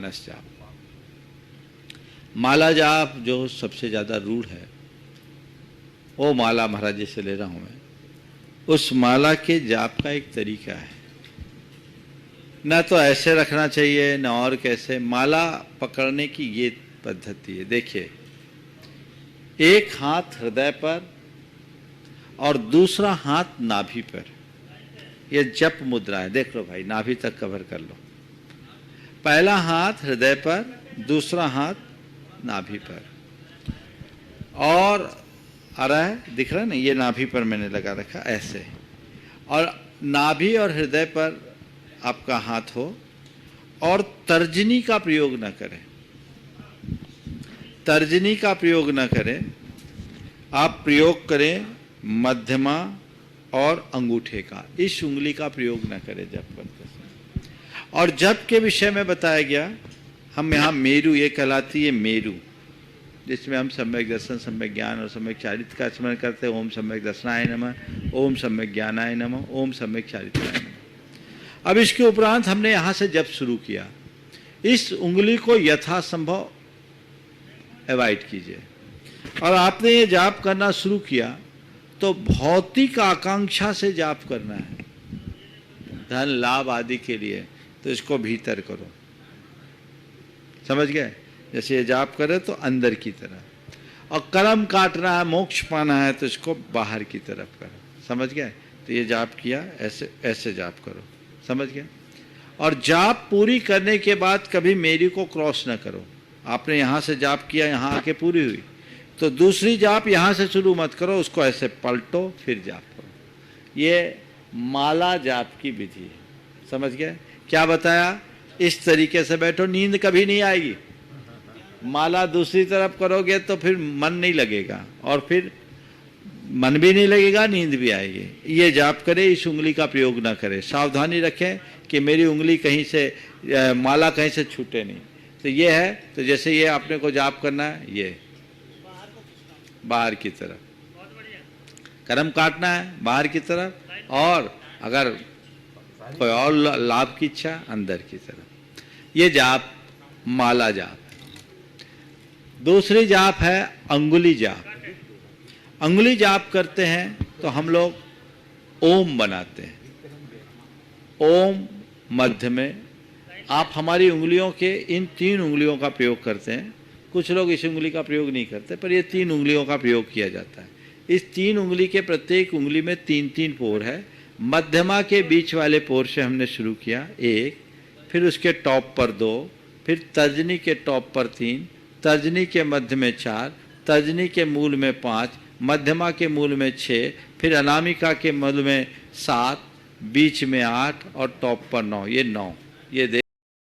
जाप। माला जाप जो सबसे ज़्यादा रूढ़ है, वो माला महाराज जी से ले रहा हूँ मैं। उस माला के जाप का एक तरीका है, ना तो ऐसे रखना चाहिए ना और कैसे। माला पकड़ने की ये पद्धति है। देखिए, एक हाथ हृदय पर और दूसरा हाथ नाभि पर, ये जप मुद्रा है। देख लो भाई, नाभि तक कवर कर लो। पहला हाथ हृदय पर, दूसरा हाथ नाभि पर, और आ रहा है, दिख रहा है ना, ये नाभि पर मैंने लगा रखा ऐसे। और नाभि और हृदय पर आपका हाथ हो, और तर्जनी का प्रयोग न करें। तर्जनी का प्रयोग न करें, आप प्रयोग करें मध्यमा और अंगूठे का। इस उंगली का प्रयोग न करें जप करते समय। और जप के विषय में बताया गया, हम यहाँ मेरु, ये कहलाती है मेरु, जिसमें हम सम्यक दर्शन, सम्यक ज्ञान और सम्यक चारित्र का स्मरण करते हैं। ओम सम्यक दर्शनाय नमः, ओम सम्यक ज्ञानाय नमः, ओम सम्यक चारित्राय नमः। अब इसके उपरांत हमने यहाँ से जप शुरू किया। इस उंगली को यथासंभव अवॉइड कीजिए। और आपने ये जाप करना शुरू किया तो भौतिक आकांक्षा से जाप करना है, धन लाभ आदि के लिए, तो इसको भीतर करो। समझ गए? जैसे ये जाप करे तो अंदर की तरफ, और कर्म काटना है, मोक्ष पाना है, तो इसको बाहर की तरफ करो। समझ गए? तो ये जाप किया, ऐसे ऐसे जाप करो। समझ गए? और जाप पूरी करने के बाद कभी मेरी को क्रॉस ना करो। आपने यहाँ से जाप किया, यहाँ आके पूरी हुई, तो दूसरी जाप यहाँ से शुरू मत करो, उसको ऐसे पलटो फिर जाप करो। ये माला जाप की विधि है। समझ गए? क्या बताया? इस तरीके से बैठो, नींद कभी नहीं आएगी। माला दूसरी तरफ करोगे तो फिर मन नहीं लगेगा, और फिर मन भी नहीं लगेगा, नींद भी आएगी। ये जाप करे, इस उंगली का प्रयोग ना करें। सावधानी रखें कि मेरी उंगली कहीं से, माला कहीं से छूटे नहीं। तो ये है, तो जैसे ये आपने को जाप करना है, ये बाहर की तरफ कर्म काटना है, बाहर की तरफ, और अगर कोई और लाभ की इच्छा, अंदर की तरफ। ये जाप माला जाप। दूसरी जाप है अंगुली जाप। अंगुली जाप करते हैं तो हम लोग ओम बनाते हैं। ओम मध्य में, आप हमारी उंगलियों के इन 3 उंगलियों का प्रयोग करते हैं। कुछ लोग इस उंगली का प्रयोग नहीं करते, पर ये 3 उंगलियों का प्रयोग किया जाता है। इस 3 उंगली के प्रत्येक उंगली में 3-3 पोर है। मध्यमा के बीच वाले पोर से हमने शुरू किया 1, फिर उसके टॉप पर 2, फिर तर्जनी के टॉप पर 3, तर्जनी के मध्य में 4, तर्जनी के मूल में 5, मध्यमा के मूल में 6, फिर अनामिका के मूल में 7, बीच में 8 और टॉप पर 9। ये 9, ये